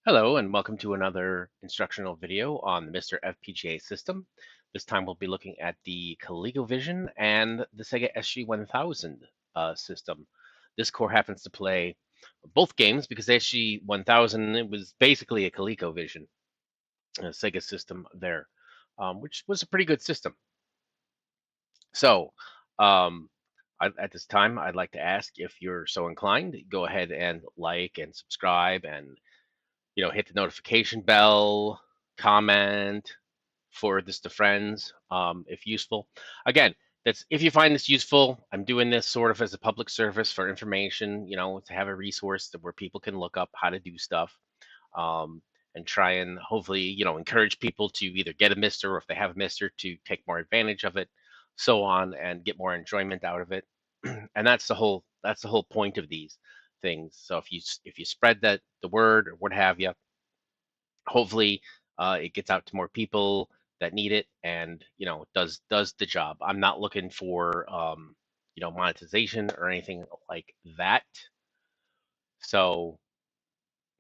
Hello and welcome to another instructional video on the MiSTer FPGA system. This time we'll be looking at the Colecovision and the Sega SG-1000 system. This core happens to play both games because the SG-1000 it was basically a ColecoVision, a Sega system there, which was a pretty good system. So at this time, I'd like to ask if you're so inclined, go ahead and like and subscribe and hit the notification bell, comment, forward this to friends if useful. Again, that's if you find this useful. I'm doing this sort of as a public service for information, to have a resource where people can look up how to do stuff um, and try and hopefully, encourage people to either get a MiSTer or if they have a MiSTer to take more advantage of it, so on, and get more enjoyment out of it. And that's the whole point of these things. So if you spread the word or what have you, hopefully it gets out to more people that need it and does the job. I'm not looking for monetization or anything like that. So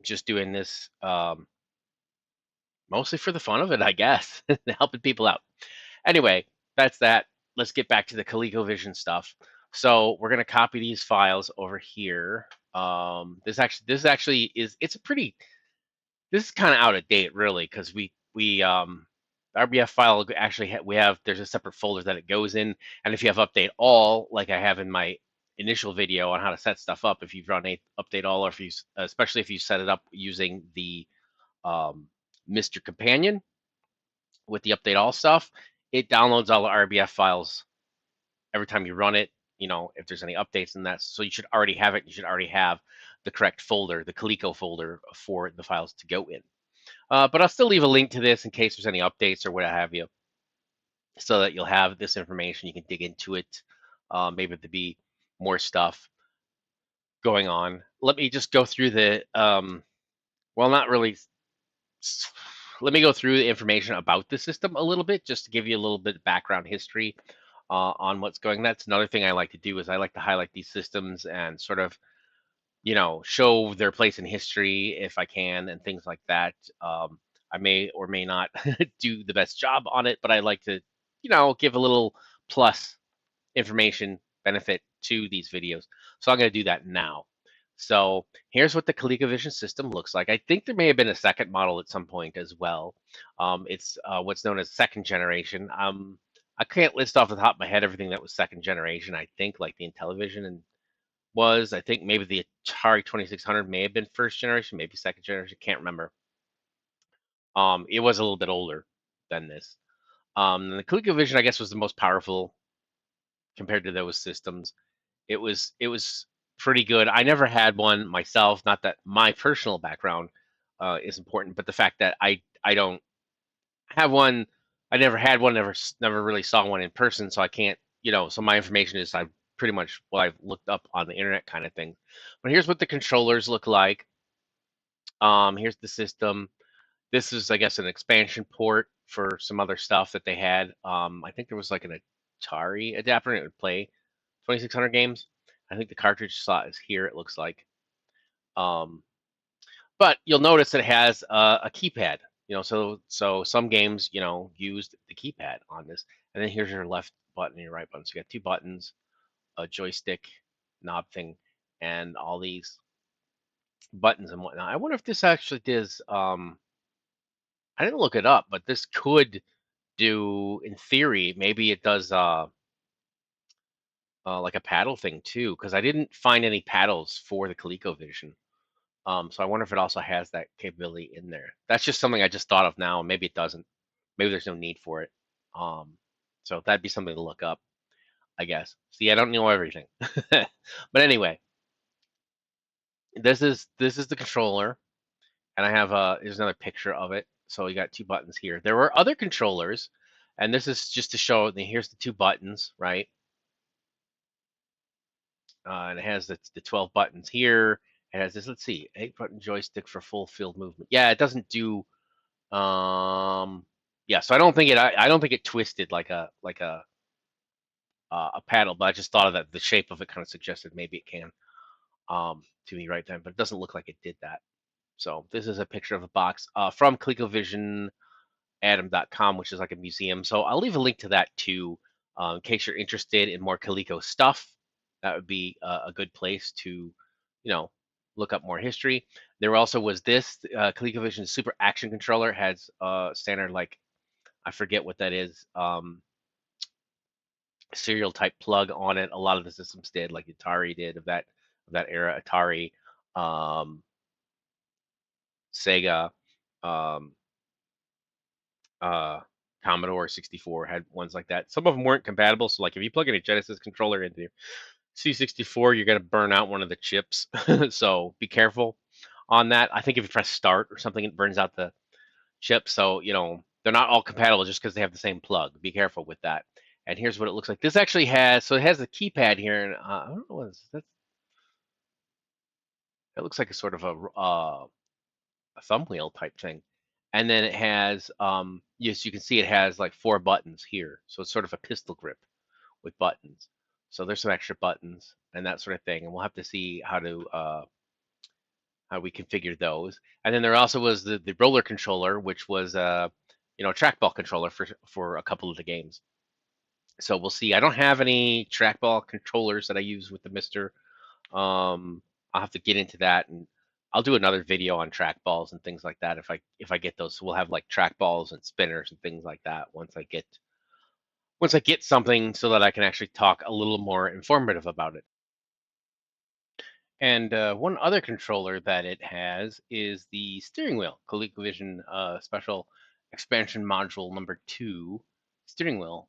just doing this mostly for the fun of it, I guess, helping people out. Anyway, that's that. Let's get back to the ColecoVision stuff. So we're gonna copy these files over here. This actually it's a pretty this is kind of out of date, really, because we RBF file actually there's a separate folder that it goes in, and if you have update all, like I have in my initial video on how to set stuff up, if you've run a update all, or if you especially if you set it up using the MiSTer companion with the update all stuff, it downloads all the RBF files every time you run it. If there's any updates in that, so you should already have it. You should already have the correct folder, the Coleco folder for the files to go in. But I'll still leave a link to this in case there's any updates or what have you, so that you'll have this information. You can dig into it. Maybe there'll be more stuff going on. Let me just go through well, not really. Let me go through the information about the system a little bit, just to give you a little bit of background history on what's going. That's another thing I like to do is I like to highlight these systems and sort of show their place in history if I can and things like that. I may or may not do the best job on it, but I like to, give a little plus information benefit to these videos. So I'm going to do that now. So here's what the ColecoVision system looks like. I think there may have been a second model at some point as well. It's what's known as second generation. I can't list off the top of my head everything that was second generation. I think like the Intellivision and I think maybe the Atari 2600 may have been first generation, maybe second generation, can't remember. It was a little bit older than this. The ColecoVision, I guess, was the most powerful compared to those systems. It was pretty good. I never had one myself. Not that my personal background is important, but the fact that I don't have one, I never had one, never really saw one in person, so I can't, so my information is I pretty much what I've looked up on the internet kind of thing. But here's what the controllers look like. Here's the system. This is, I guess, an expansion port for some other stuff that they had. I think there was like an Atari adapter and it would play 2600 games. I think the cartridge slot is here, it looks like. Um, but you'll notice it has a keypad. So some games, used the keypad on this. And then here's your left button and your right button. So you got two buttons, a joystick knob thing, and all these buttons and whatnot. I wonder if this actually does. I didn't look it up, but this could do, in theory, maybe it does like a paddle thing too, because I didn't find any paddles for the ColecoVision. So I wonder if it also has that capability in there. That's just something I just thought of now. Maybe it doesn't. Maybe there's no need for it. Um, so that'd be something to look up, I guess. See, I don't know everything. But anyway, this is the controller, and I have here's another picture of it. So you got two buttons here. There were other controllers, and this is just to show. Here's the two buttons, right? And it has the 12 buttons here. It has this. Let's see, 8-button joystick for full field movement. Yeah, it doesn't do. Yeah, so I don't think it twisted like a paddle, but I just thought of that the shape of it kind of suggested maybe it can to me right then, but it doesn't look like it did that. So this is a picture of a box from ColecovisionAdam.com, which is like a museum. So I'll leave a link to that too, in case you're interested in more Coleco stuff. That would be a good place to, look up more history. There also was this ColecoVision Super Action Controller, has standard, like, I forget what that is, serial type plug on it. A lot of the systems did, like Atari did, of that era. Atari, um, Sega, um, uh, Commodore 64 had ones like that. Some of them weren't compatible. So, like, if you plug in a Genesis controller into your C64, you're gonna burn out one of the chips. So be careful on that. I think if you press start or something, it burns out the chip. So, they're not all compatible just because they have the same plug. Be careful with that. And here's what it looks like. This actually has, so it has a keypad here, and I don't know what is that. It looks like a sort of a thumb wheel type thing. And then it has, yes, you can see it has like 4 buttons here. So it's sort of a pistol grip with buttons. So there's some extra buttons and that sort of thing. And we'll have to see how we configure those. And then there also was the roller controller, which was a trackball controller for a couple of the games. So we'll see. I don't have any trackball controllers that I use with the MiSTer. I'll have to get into that, and I'll do another video on trackballs and things like that if I get those. So we'll have like trackballs and spinners and things like that once I get something so that I can actually talk a little more informative about it. And one other controller that it has is the steering wheel, ColecoVision Special Expansion Module number 2 steering wheel.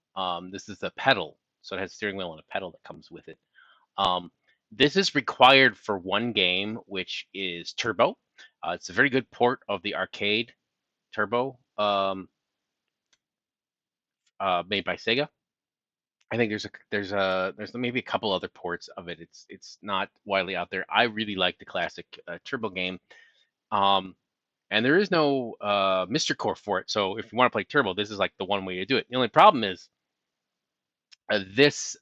This is a pedal, so it has steering wheel and a pedal that comes with it. Um, this is required for one game, which is Turbo. It's a very good port of the arcade Turbo, made by Sega. I think there's maybe a couple other ports of it. It's not widely out there. I really like the classic Turbo game, um, and there is no MiSTer core for it. So if you want to play Turbo, this is like the one way to do it. The only problem is this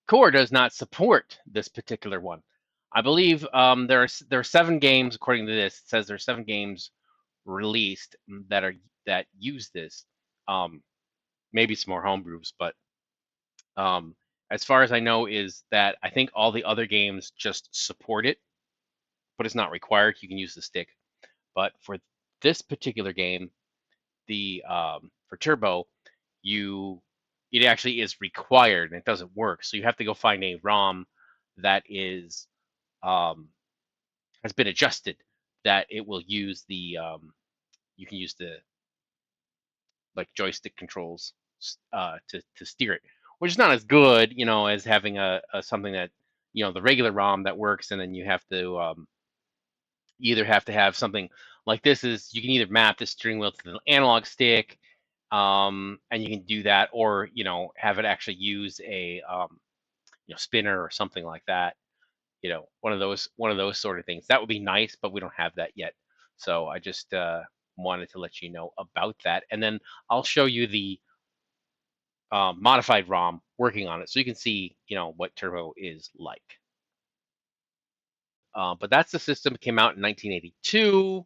core does not support this particular one. I believe there are 7 games according to this. It says there are 7 games released that use this. Um, Maybe some more homebrews, but um, as far as I know, is that I think all the other games just support it, but it's not required. You can use the stick. But for this particular game, the for Turbo, it actually is required and it doesn't work. So you have to go find a ROM that is has been adjusted that it will use you can use the like joystick controls to steer it, which is not as good, as having a something that the regular ROM that works, and then you have to either have to have something like this. Is you can either map the steering wheel to the analog stick, and you can do that, or have it actually use a spinner or something like that. One of those sort of things. That would be nice, but we don't have that yet. So I just wanted to let you know about that, and then I'll show you the modified ROM working on it, so you can see what Turbo is like. But that's the system. It came out in 1982.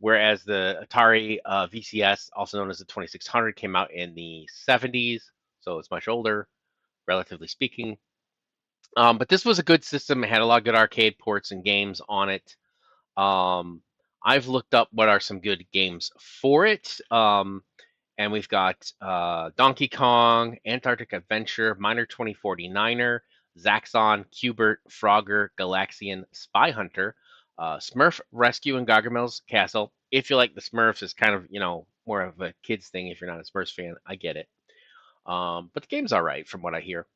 Whereas the Atari VCS, also known as the 2600, came out in the 70s, so it's much older, relatively speaking. But this was a good system. It had a lot of good arcade ports and games on it. I've looked up what are some good games for it. And we've got Donkey Kong, Antarctic Adventure, Miner 2049er, Zaxxon, Q*bert, Frogger, Galaxian, Spy Hunter, Smurf Rescue and Gargamel's Castle. If you like the Smurfs, it's kind of, more of a kid's thing. If you're not a Smurfs fan, I get it. But the game's all right from what I hear.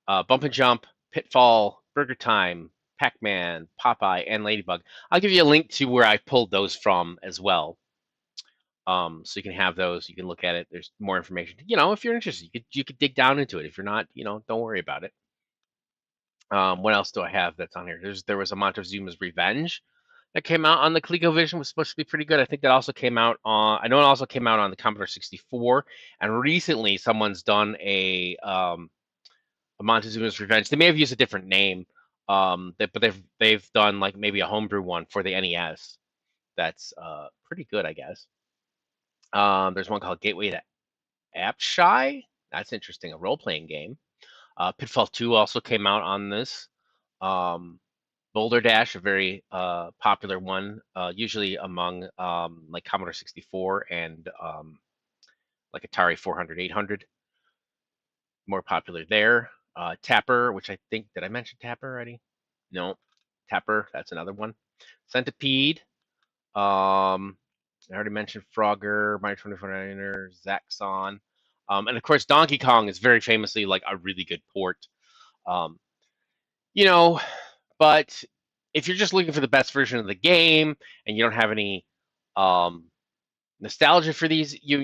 Bump and Jump, Pitfall, Burger Time, Pac-Man, Popeye, and Ladybug. I'll give you a link to where I pulled those from as well. So you can have those. You can look at it. There's more information. If you're interested, you could dig down into it. If you're not, don't worry about it. What else do I have that's on here? There was a Montezuma's Revenge that came out on the ColecoVision. Was supposed to be pretty good. I think that also came out on. I know it also came out on the Commodore 64. And recently, someone's done a Montezuma's Revenge. They may have used a different name But they've done like maybe a homebrew one for the NES that's pretty good, I guess. There's one called Gateway to Apshai. That's interesting, a role-playing game. Pitfall 2 also came out on this. Um, Boulder Dash, a very popular one, usually among like Commodore 64 and like Atari 400, 800, more popular there. Tapper, which I think, did I mention Tapper already? No, Tapper, that's another one. Centipede, I already mentioned Frogger, My 24-er, Zaxxon. And of course, Donkey Kong is very famously like a really good port. Um, you know, but if you're just looking for the best version of the game and you don't have any um, nostalgia for these, you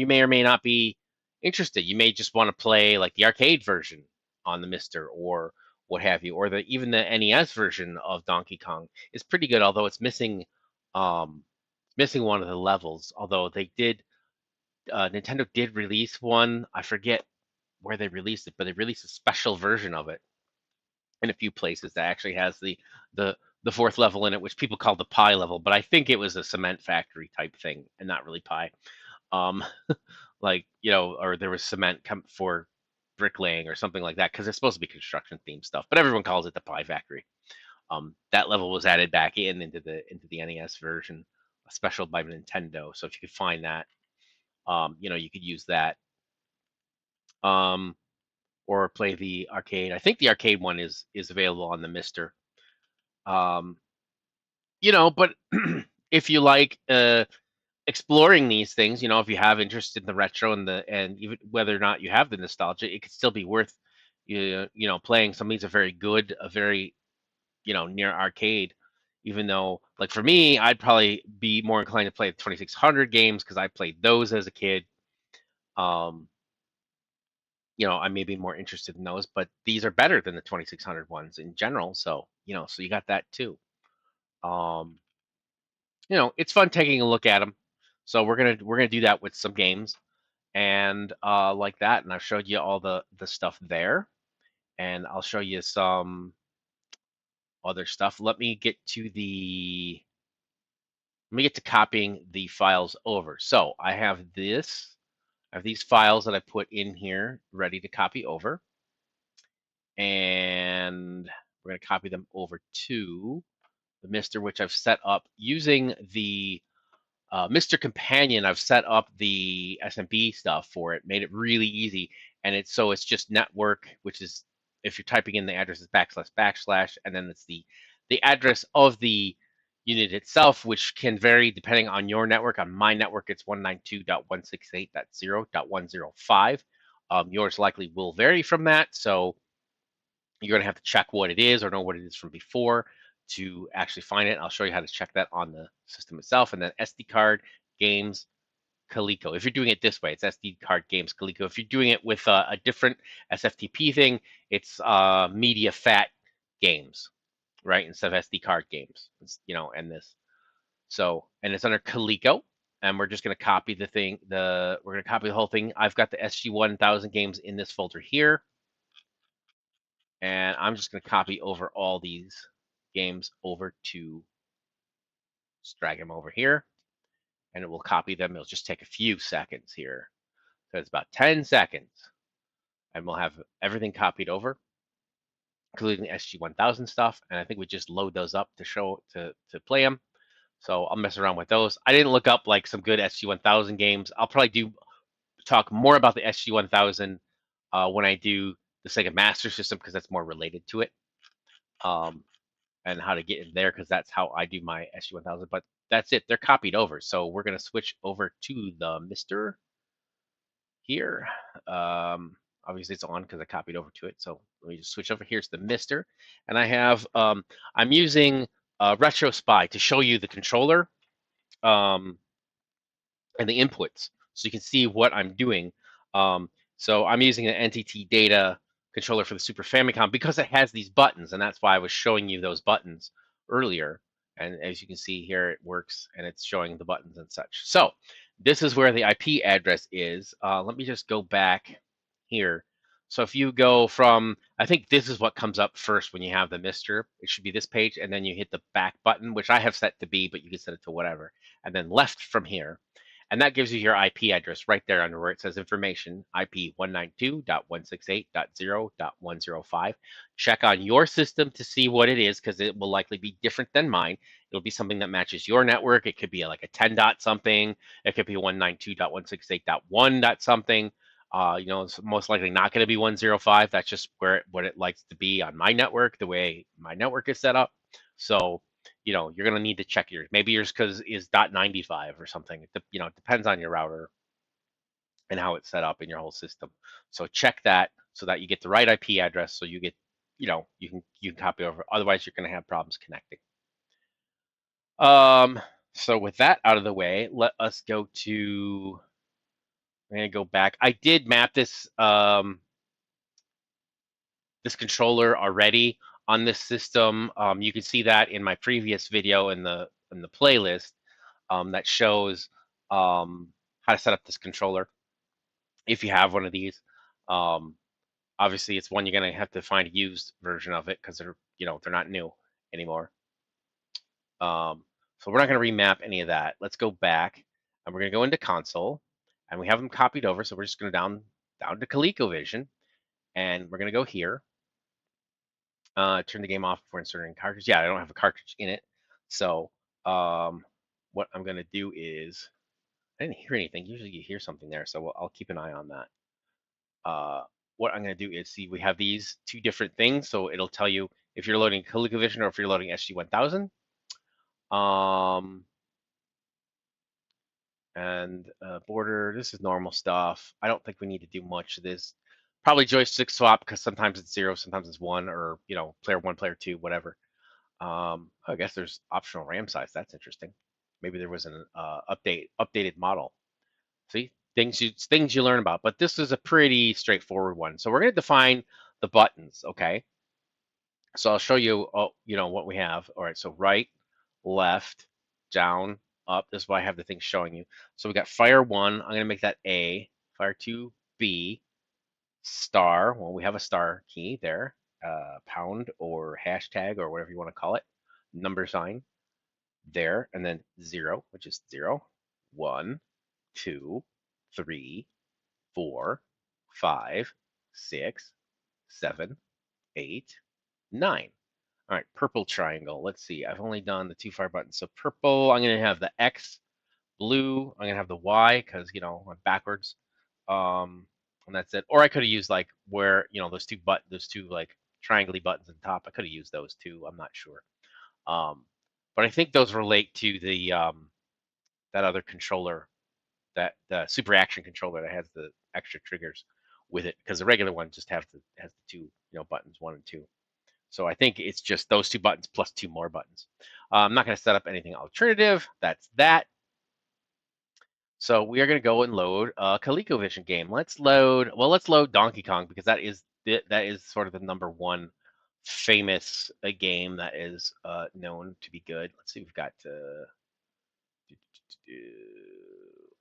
may or may not be interested. You may just want to play like the arcade version on the MiSTer or what have you, or even the NES version of Donkey Kong is pretty good, although it's um, missing one of the levels. Although they did, Nintendo did release one. I forget where they released it, but they released a special version of it in a few places that actually has the the fourth level in it, which people call the pie level, but I think it was a cement factory type thing and not really pie. Um, like or there was cement come for bricklaying or something like that because it's supposed to be construction themed stuff, but everyone calls it the pie factory. That level was added back into the NES version, a special by Nintendo. So if you could find that, you could use that. Um, or play the arcade. I think the arcade one is available on the MiSTer. Um, but if you like exploring these things, if you have interest in the retro and even whether or not you have the nostalgia, it could still be worth playing. Some of these are very good, a very near arcade. Even though, like for me, I'd probably be more inclined to play the 2600 games because I played those as a kid. Um, I may be more interested in those, but these are better than the 2600 ones in general. So, so you got that too. Um, it's fun taking a look at them. So we're gonna do that with some games and like that. And I've showed you all the stuff there, and I'll show you some other stuff. Let me get to copying the files over. So I have this. I have these files that I put in here ready to copy over. And we're going to copy them over to the MiSTer, which I've set up using the MiSTer Companion. I've set up the SMB stuff for it, made it really easy, and it's just network, which is if you're typing in the address is // and then it's the address of the unit itself, which can vary depending on your network. On my network, it's 192.168.0.105. Yours likely will vary from that, so you're going to have to check what it is or know what it is from before to actually find it. I'll show you how to check that on the system itself. And then SD card, games, Coleco. If you're doing it this way, it's SD card, games, Coleco. If you're doing it with a different SFTP thing, it's media fat games, right? Instead of SD card games, and this. So, and it's under Coleco. And we're just going to copy we're going to copy the whole thing. I've got the SG-1000 games in this folder here. And I'm just going to copy over all these games over to, just drag them over here, and it will copy them. It'll just take a few seconds here. So it's about 10 seconds, and we'll have everything copied over, including the SG-1000 stuff. And I think we just load those up to play them. So I'll mess around with those. I didn't look up like some good SG-1000 games. I'll probably talk more about the SG-1000 when I do the Sega Master System because that's more related to it. And how to get in there because that's how I do my SG-1000. But that's it. They're copied over. So we're going to switch over to the MiSTer here. Obviously, it's on because I copied over to it. So let me just switch over here to the MiSTer. And I have, I'm using Retro Spy to show you the controller and the inputs so you can see what I'm doing. So I'm using an NTT data controller for the Super Famicom because it has these buttons, and that's why I was showing you those buttons earlier. And as you can see here, it works, and it's showing the buttons and such. So this is where the IP address is. Let me just go back here. So if you go from, I think this is what comes up first when you have the MiSTer. It should be this page, and then you hit the back button, which I have set to B, but you can set it to whatever. And then left from here. And that gives you your IP address right there under where it says information, IP 192.168.0.105. Check on your system to see what it is, because it will likely be different than mine. It'll be something that matches your network. It could be like a 10 dot something. It could be 192.168.1 dot something. It's most likely not going to be 105. That's just what it likes to be on my network, the way my network is set up. So, you're going to need to check yours. Maybe yours is .95 or something. It depends on your router and how it's set up in your whole system. So check that so that you get the right IP address. So you get, you can copy over. Otherwise, you're going to have problems connecting. So with that out of the way, let us go to. I'm going to go back. I did map this this controller already on this system. You can see that in my previous video in the playlist that shows how to set up this controller if you have one of these. Obviously, it's one you're going to have to find a used version of it because they're not new anymore. So we're not going to remap any of that. Let's go back and we're going to go into console, and we have them copied over. So we're just going to down to ColecoVision, and we're going to go here. Turn the game off before inserting cartridge. Yeah, I don't have a cartridge in it. So what I'm going to do is, I didn't hear anything. Usually you hear something there, so I'll keep an eye on that. What I'm going to do is see, we have these two different things. So it'll tell you if you're loading ColecoVision or if you're loading SG-1000. And border, this is normal stuff. I don't think we need to do much of this. Probably joystick swap, because sometimes it's 0, sometimes it's 1, or player 1, player 2, whatever. I guess there's optional RAM size. That's interesting. Maybe there was an updated model. See, things you learn about. But this is a pretty straightforward one. So we're going to define the buttons. Okay. So I'll show you. What we have. All right. So right, left, down, up. This is why I have the thing showing you. So we got fire 1. I'm going to make that A. Fire 2, B. Star. Well, we have a star key there. Pound or hashtag or whatever you want to call it. Number sign there, and then 0, which is 0, 1, 2, 3, 4, 5, 6, 7, 8, 9. All right, purple triangle. Let's see. I've only done the 2 fire buttons. So purple, I'm going to have the X. Blue, I'm going to have the Y because, I'm backwards. And that's it. Or I could have used like where, those two like triangle buttons on top. I could have used those too. I'm not sure. But I think those relate to the that other controller, that the super action controller that has the extra triggers with it, because the regular one just has the 2 buttons, 1 and 2. So I think it's just those 2 buttons plus 2 more buttons. I'm not going to set up anything alternative. That's that. So we are going to go and load a ColecoVision game. Let's load Donkey Kong, because that is sort of the #1 famous game that is known to be good. Let's see, we've got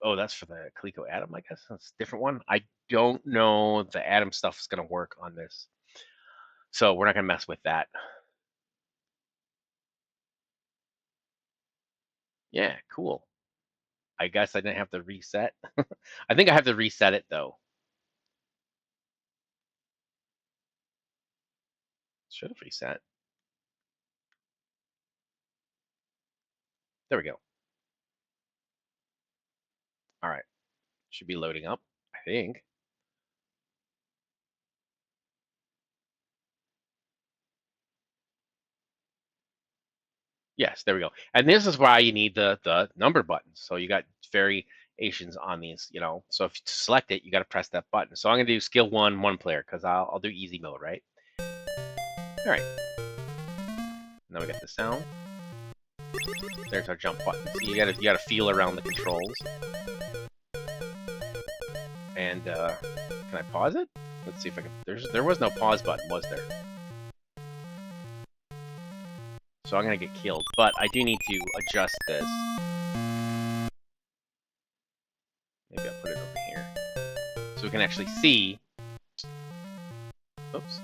oh, that's for the Coleco Atom, I guess. That's a different one. I don't know the Atom stuff is going to work on this. So we're not going to mess with that. Yeah, cool. I guess I didn't have to reset. I think I have to reset it, though. Should have reset. There we go. All right. Should be loading up, I think. Yes, there we go. And this is why you need the number buttons. So you got variations on these, So if you select it, you got to press that button. So I'm going to do skill 1 player, because I'll do easy mode, right? All right. Now we got the sound. There's our jump button. So you gotta feel around the controls. And can I pause it? Let's see if I can. There was no pause button, was there? So I'm gonna get killed, but I do need to adjust this. Maybe I'll put it over here, so we can actually see Oops.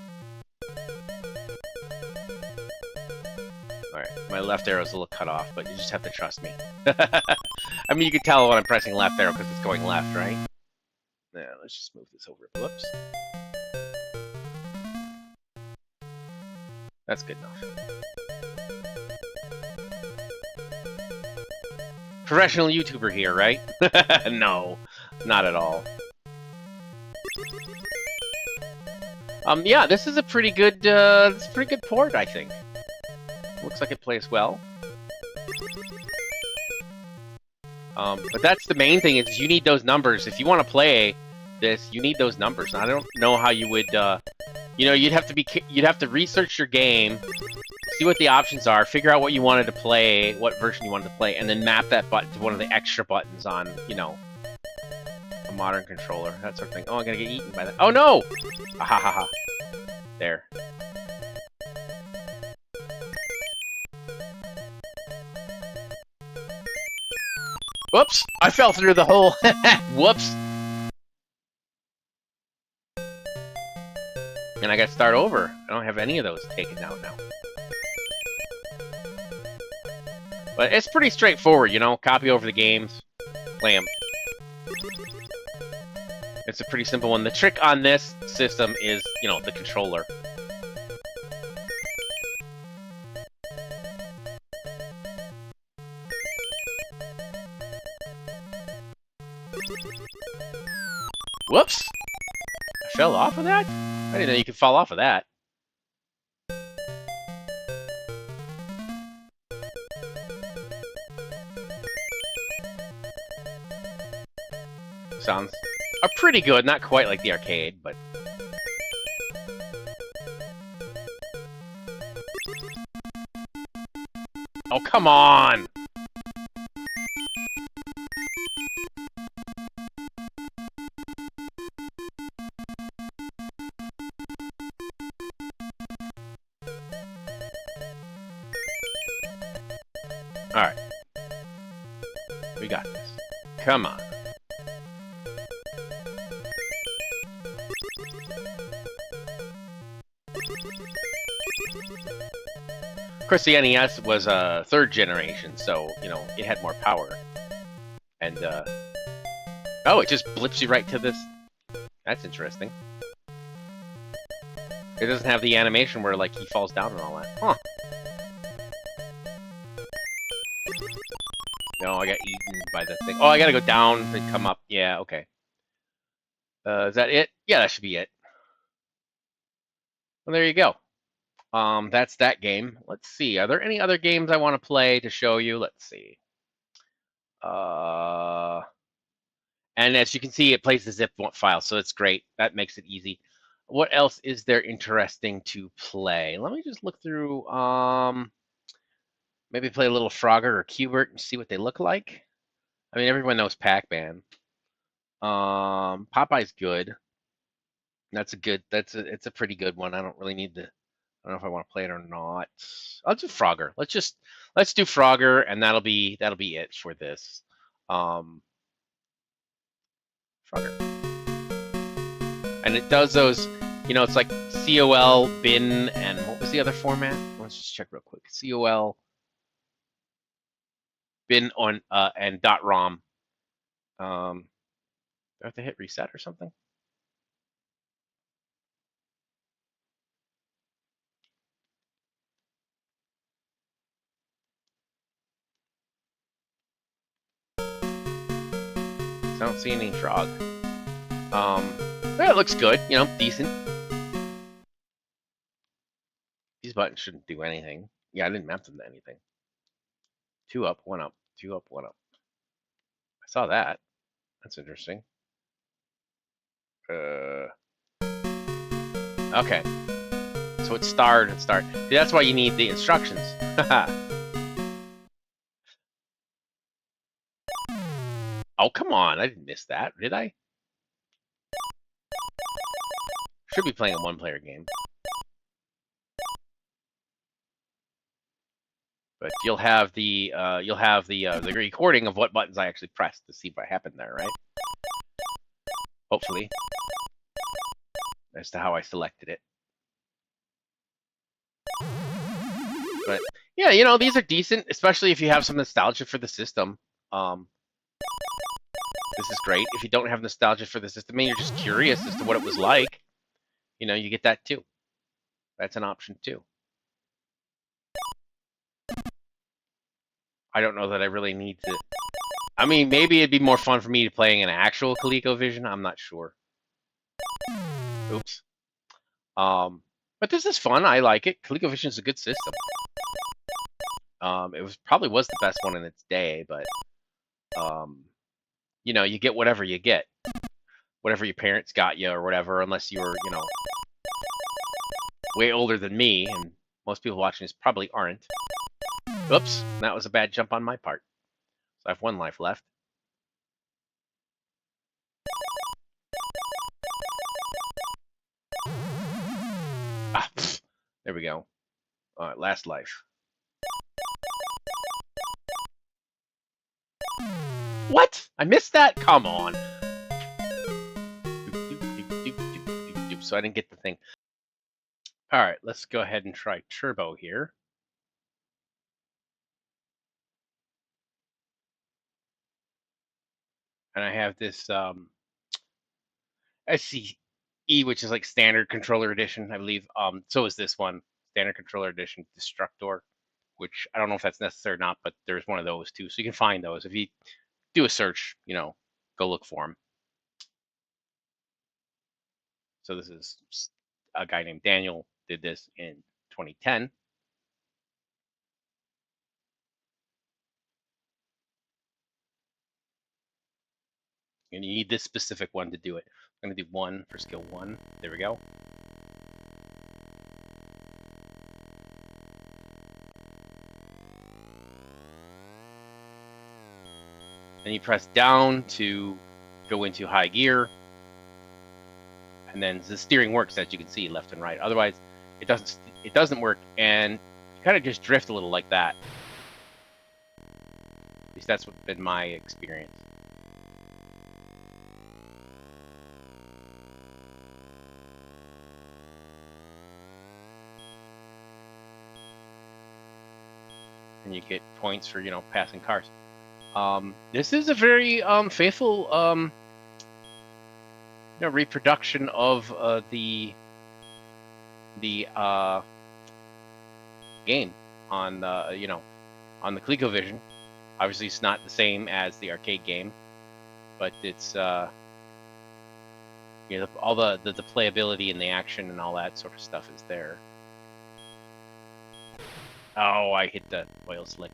All right, my left arrow is a little cut off, but you just have to trust me. I mean, you can tell when I'm pressing left arrow because it's going left, right? Yeah, let's just move this over. Whoops. That's good enough. Professional YouTuber here, right? No, not at all. Yeah, this is a pretty good, port, I think. Looks like it plays well. But that's the main thing is you need those numbers. If you want to play this, you need those numbers. I don't know how you would, you know, you'd have to research your game, see what the options are, figure out what you wanted to play, what version you wanted to play, and then map that button to one of the extra buttons on, you know, a modern controller, that sort of thing. Oh, I'm gonna get eaten by that. Oh no! Ah, ha ha ha. There. Whoops! I fell through the hole. Whoops! And I gotta start over. I don't have any of those taken out now. But it's pretty straightforward, you know? Copy over the games, play them. It's a pretty simple one. The trick on this system is, you know, the controller. Whoops! I fell off of that? I didn't know you could fall off of that. Sounds pretty good, not quite like the arcade, but... Oh, come on! Alright. We got this. Come on. Of course, the NES was a third generation, so, you know, it had more power. And, oh, it just blips you right to this. That's interesting. It doesn't have the animation where, like, he falls down and all that. Huh. No, I got eaten by the thing. Oh, I gotta go down and come up. Yeah, okay. Is that it? Yeah, that should be it. Well, there you go. That's that game. Let's see. Are there any other games I want to play to show you? Let's see. And as you can see, it plays the zip file, so it's great. That makes it easy. What else is there interesting to play? Let me just look through. Maybe play a little Frogger or Qbert and see what they look like. I mean, everyone knows Pac-Man. Popeye's good. It's a pretty good one. I don't really need to. I don't know if I want to play it or not. I'll do Frogger. Let's do Frogger, and that'll be it for this. Frogger. And it does those, you know, it's like COL, bin, and what was the other format? Let's just check real quick. COL, bin on and .rom. Do I have to hit reset or something? I don't see any frog. Well, it looks good, you know, decent. These buttons shouldn't do anything. Yeah, I didn't map them to anything. 2 up, 1 up, 2 up, 1 up. I saw that. That's interesting. Okay. So it's starred and start. See, that's why you need the instructions. Oh, come on. I didn't miss that, did I? Should be playing a one-player game. But you'll have the recording of what buttons I actually pressed to see what happened there, right? Hopefully. As to how I selected it. But yeah, you know, these are decent, especially if you have some nostalgia for the system. Um, this is great. If you don't have nostalgia for the system and you're just curious as to what it was like, you know, you get that too. That's an option too. I don't know that I really need to. I mean, maybe it'd be more fun for me to playing an actual ColecoVision. I'm not sure. Oops. But this is fun. I like it. ColecoVision is a good system. It was probably was the best one in its day, but you know, you get whatever you get, whatever your parents got you or whatever, unless you were, you know, way older than me, and most people watching this probably aren't. Oops, that was a bad jump on my part. So I have 1 life left. Ah, pfft. There we go. All right, last life. What? I missed that? Come on. So I didn't get the thing. All right, let's go ahead and try turbo here. And I have this SCE, which is like standard controller edition, I believe. So is this one, standard controller edition Destructor, which I don't know if that's necessary or not, but there's one of those too. So you can find those if you do a search. You know, go look for them. So this is a guy named Daniel did this in 2010. And you need this specific one to do it. I'm going to do 1 for skill 1. There we go. Then you press down to go into high gear. And then the steering works, as you can see, left and right. Otherwise, it doesn't work, and you kind of just drift a little like that. At least that's been my experience. And you get points for, you know, passing cars. This is a very faithful you know, reproduction of the game on you know, on the ColecoVision. Obviously, it's not the same as the arcade game, but it's you know, all the playability and the action and all that sort of stuff is there. Oh, I hit the oil slick.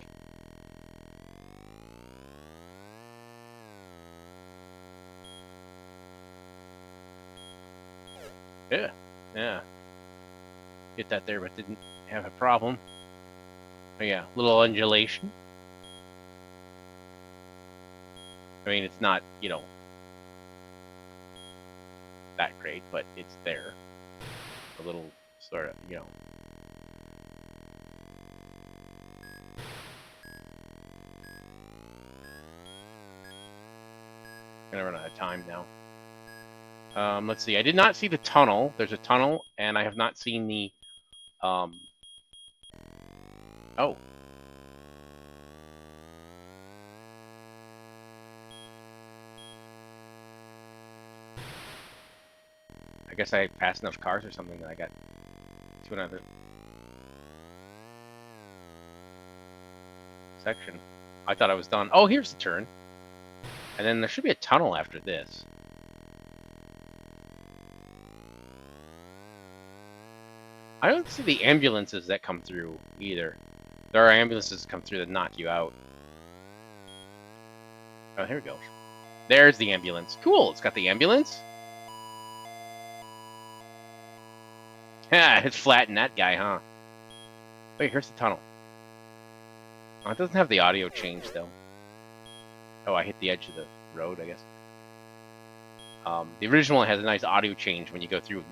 Yeah. Hit that there, but didn't have a problem. Oh yeah, little undulation. I mean, it's not, you know, that great, but it's there. A little sort of, you know. Gonna run out of time now. Let's see. I did not see the tunnel. There's a tunnel, and I have not seen the. Oh. I guess I passed enough cars or something that I got to another section. I thought I was done. Oh, here's the turn. And then there should be a tunnel after this. I don't see the ambulances that come through either. There are ambulances that come through that knock you out. Oh, here we go. There's the ambulance. Cool, it's got the ambulance. Yeah, it's flattened that guy, huh? Wait, here's the tunnel. Oh, it doesn't have the audio change, though. Oh, I hit the edge of the road, I guess. The original one has a nice audio change when you go through.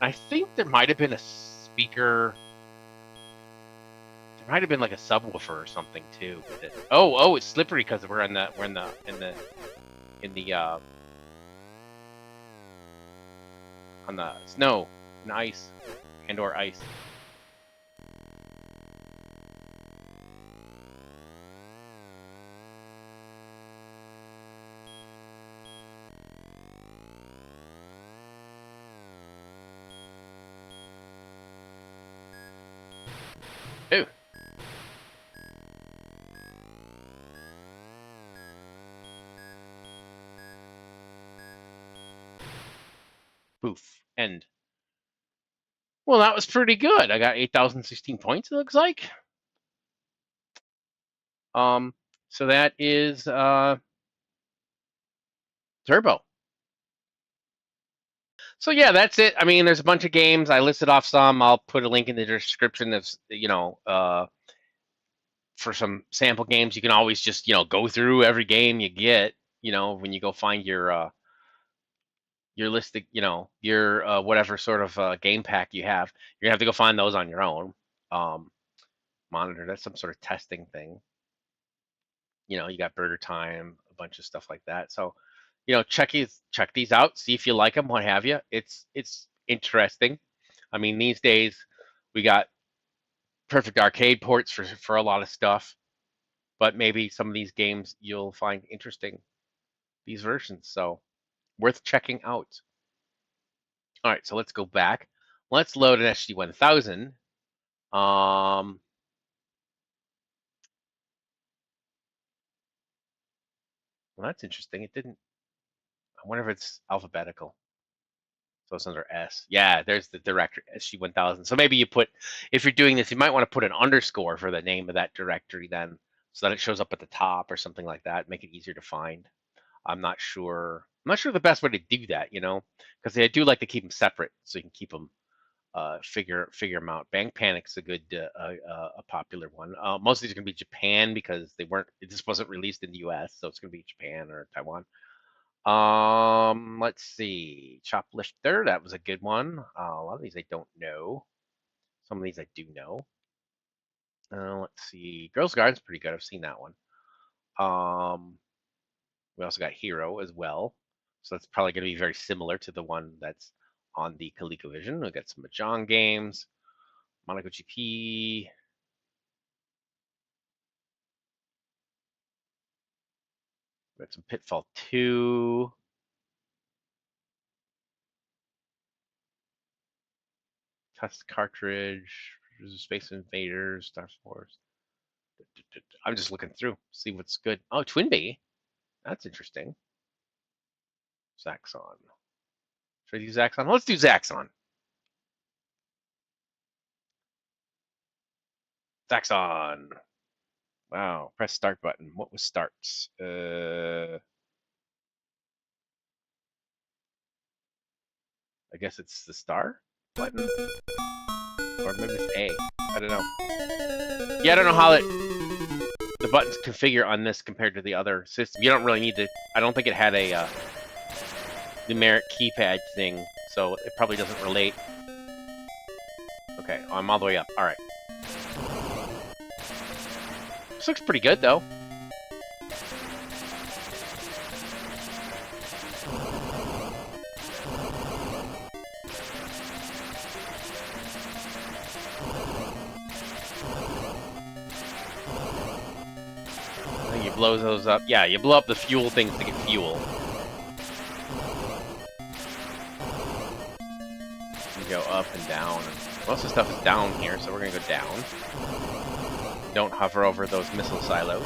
I think there might have been a speaker. There might have been like a subwoofer or something too. Oh, it's slippery because we're in the on the snow and ice and/or ice. Poof. End. Well, that was pretty good. I got 8,016 points, it looks like. So that is Turbo. So yeah, that's it. I mean, there's a bunch of games. I listed off some. I'll put a link in the description. That's, you know, for some sample games. You can always just, you know, go through every game you get. You know, when you go find your list, you know, your whatever sort of game pack you have, you're gonna have to go find those on your own. Monitor. That's some sort of testing thing. You know, you got Burger Time, a bunch of stuff like that. So, you know, check these out, see if you like them, what have you. It's interesting. I mean, these days we got perfect arcade ports for a lot of stuff, but maybe some of these games you'll find interesting, these versions. So, worth checking out. All right, so let's go back. Let's load an SG-1000. Well, that's interesting. It didn't. I wonder if it's alphabetical. So it's under S. Yeah, there's the directory, SG-1000. So maybe you put, if you're doing this, you might want to put an underscore for the name of that directory then, so that it shows up at the top or something like that. Make it easier to find. I'm not sure. I'm not sure the best way to do that, you know, because they do like to keep them separate, so you can keep them, figure them out. Bank Panic's a good, a popular one. Most of these are gonna be Japan because this wasn't released in the U.S., so it's gonna be Japan or Taiwan. Let's see. Choplifter, that was a good one. A lot of these I don't know. Some of these I do know. Let's see. Girls Garden's pretty good. I've seen that one. We also got Hero as well. So that's probably going to be very similar to the one that's on the ColecoVision. We got some Mahjong games. Monaco GP. We got some Pitfall 2. Test cartridge, Space Invaders, Star Wars. I'm just looking through, see what's good. Oh, Twinbee. That's interesting. Zaxxon. Should I do Zaxxon? Let's do Zaxxon. Zaxxon. Wow. Press start button. What was starts? I guess it's the star button? Or maybe it's A. I don't know. Yeah, I don't know how the buttons configure on this compared to the other system. You don't really need to. I don't think it had a numeric keypad thing, so it probably doesn't relate. Okay, I'm all the way up. All right. This looks pretty good, though. Blows those up. Yeah, you blow up the fuel things to get fuel. You go up and down. Most of the stuff is down here, so we're gonna go down. Don't hover over those missile silos.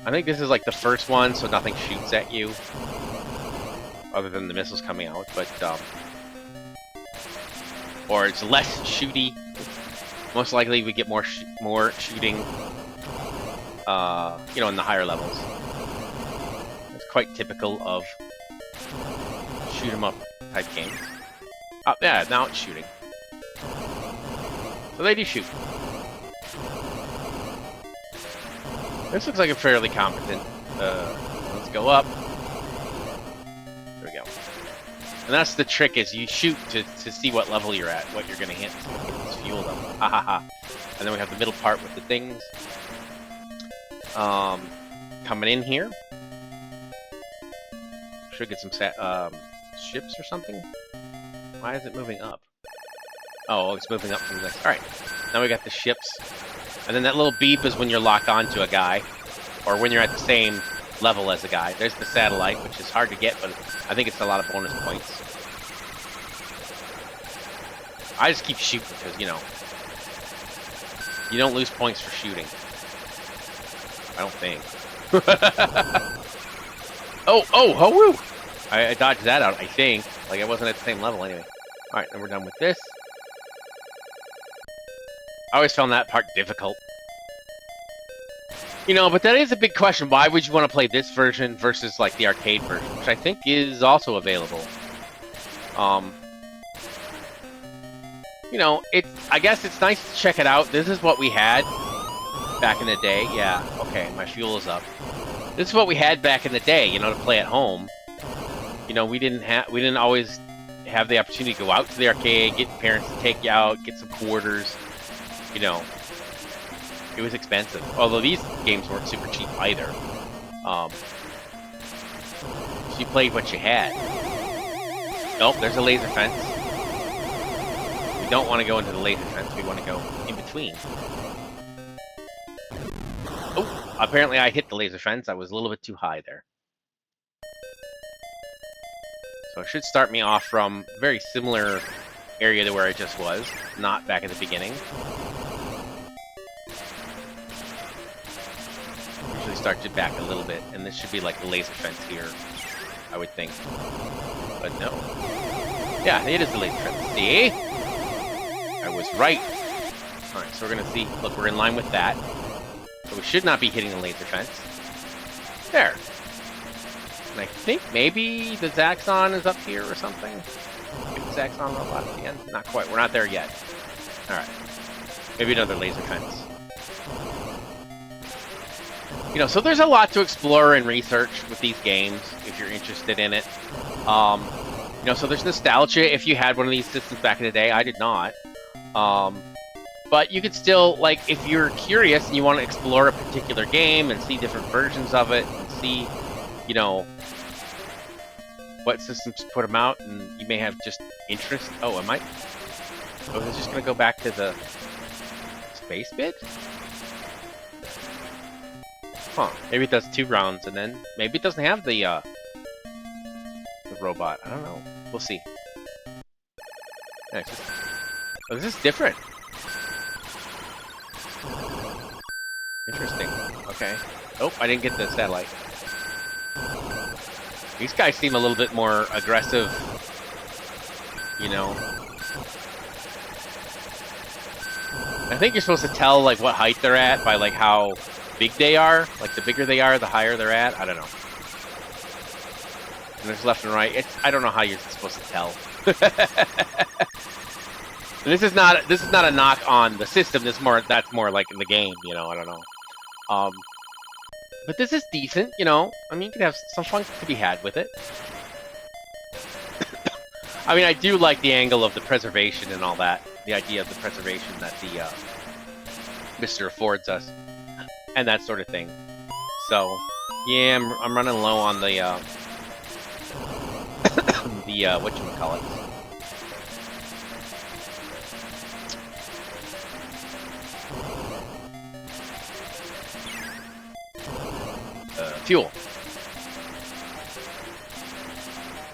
I think this is like the first one, so nothing shoots at you, other than the missiles coming out. But or it's less shooty. Most likely, we get more shooting. You know, in the higher levels. It's quite typical of shoot 'em up type games. Oh, yeah, now it's shooting. So they do shoot. This looks like a fairly competent. Let's go up. There we go. And that's the trick: is you shoot to see what level you're at, what you're gonna hit. So get this fuel up. Ha ha ha. And then we have the middle part with the things. Coming in here. Should get some ships or something. Why is it moving up? Oh, it's moving up from this. All right. Now we got the ships, and then that little beep is when you're locked onto a guy, or when you're at the same level as a guy. There's the satellite, which is hard to get, but I think it's a lot of bonus points. I just keep shooting because, you know, you don't lose points for shooting. I don't think. Oh, woo! I dodged that out, I think. Like, I wasn't at the same level anyway. Alright, then we're done with this. I always found that part difficult. You know, but that is a big question. Why would you want to play this version versus, like, the arcade version? Which I think is also available. You know, I guess it's nice to check it out. This is what we had back in the day. Yeah, okay, my fuel is up. This is what we had back in the day, you know, to play at home. You know, we didn't always have the opportunity to go out to the arcade, get parents to take you out, get some quarters. You know, it was expensive. Although these games weren't super cheap either. So you played what you had. Nope, there's a laser fence. We don't want to go into the laser fence. We want to go in between. Oh, apparently I hit the laser fence. I was a little bit too high there. So it should start me off from a very similar area to where I just was, not back at the beginning. Usually starts it back a little bit, and this should be like the laser fence here, I would think. But no. Yeah, it is the laser fence. See? I was right. Alright, so we're gonna see. Look, we're in line with that. So we should not be hitting the laser fence. There. And I think maybe the Zaxxon is up here or something. Big Zaxxon robot at the end. Not quite. We're not there yet. Alright. Maybe another laser fence. You know, so there's a lot to explore and research with these games if you're interested in it. You know, so there's nostalgia if you had one of these systems back in the day. I did not. But you could still, like, if you're curious and you want to explore a particular game and see different versions of it and see, you know, what systems put them out, and you may have just interest. Oh, am I? Oh, is it just going to go back to the space bit? Huh. Maybe it does 2 rounds, and then maybe it doesn't have the robot. I don't know. We'll see. Yeah, it's just... Oh, this is different. Interesting. Okay. Oh, I didn't get the satellite. These guys seem a little bit more aggressive, you know. I think you're supposed to tell, like, what height they're at by, like, how big they are. Like, the bigger they are, the higher they're at. I don't know. And there's left and right. I don't know how you're supposed to tell. And this is not a knock on the system. That's more like in the game, you know. I don't know. But this is decent, you know. I mean, you can have some fun to be had with it. I mean, I do like the angle of the preservation and all that. The idea of the preservation that the MiSTer affords us, and that sort of thing. So, yeah, I'm running low on the whatchamacallit. Fuel.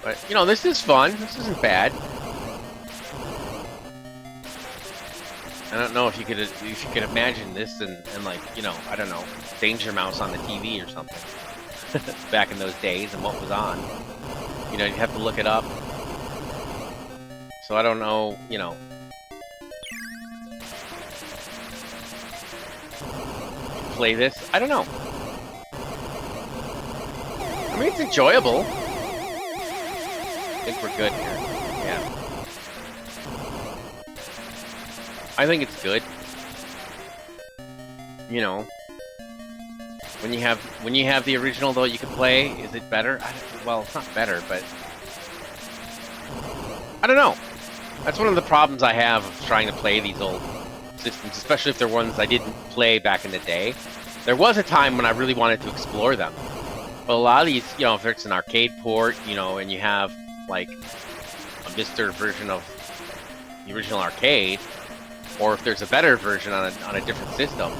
But, you know, this is fun. This isn't bad. I don't know if you could imagine this and like, you know, I don't know, Danger Mouse on the TV or something. Back in those days and what was on. You know, you'd have to look it up. So I don't know, you know. Play this? I don't know. I mean, it's enjoyable. I think we're good here. Yeah. I think it's good. You know, when you have the original though, you can play. Is it better? Well, it's not better, but I don't know. That's one of the problems I have of trying to play these old systems, especially if they're ones I didn't play back in the day. There was a time when I really wanted to explore them. But a lot of these, you know, if it's an arcade port, you know, and you have, like, a MiSTer version of the original arcade, or if there's a better version on a different system,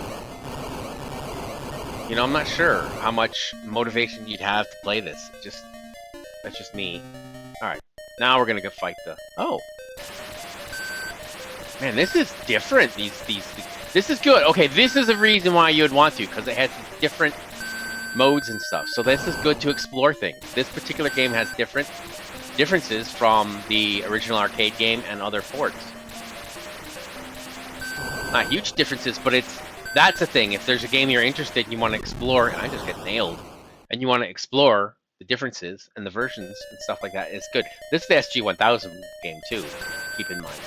you know, I'm not sure how much motivation you'd have to play this. That's just me. Alright, now we're gonna go fight the... Oh! Man, this is different, these... This is good. Okay, this is a reason why you would want to, because it has these different modes and stuff. So this is good to explore things. This particular game has differences from the original arcade game and other ports. Not huge differences, but that's the thing. If there's a game you're interested in, you want to explore, and I just get nailed, and you want to explore the differences and the versions and stuff like that, it's good. This is the SG-1000 game too, keep in mind.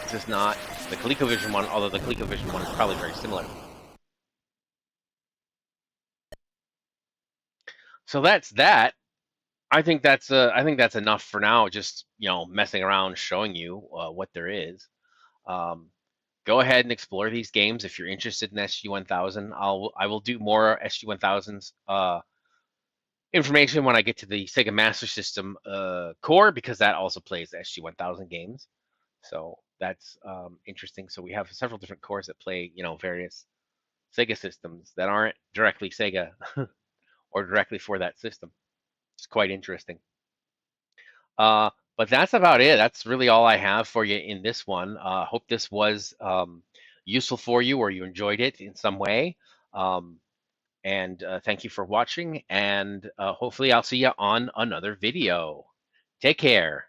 This is not the ColecoVision one, although the ColecoVision one is probably very similar. So that's that. I think that's enough for now. Just messing around, showing you what there is. Um, Go ahead and explore these games if you're interested in SG-1000. I will do more SG-1000s information when I get to the Sega Master System core, because that also plays SG-1000 games. So that's interesting. So we have several different cores that play various Sega systems that aren't directly Sega or directly for that system. It's quite interesting. But that's about it. That's really all I have for you in this one. Hope this was useful for you, or you enjoyed it in some way. Um, and thank you for watching. And hopefully I'll see you on another video. Take care.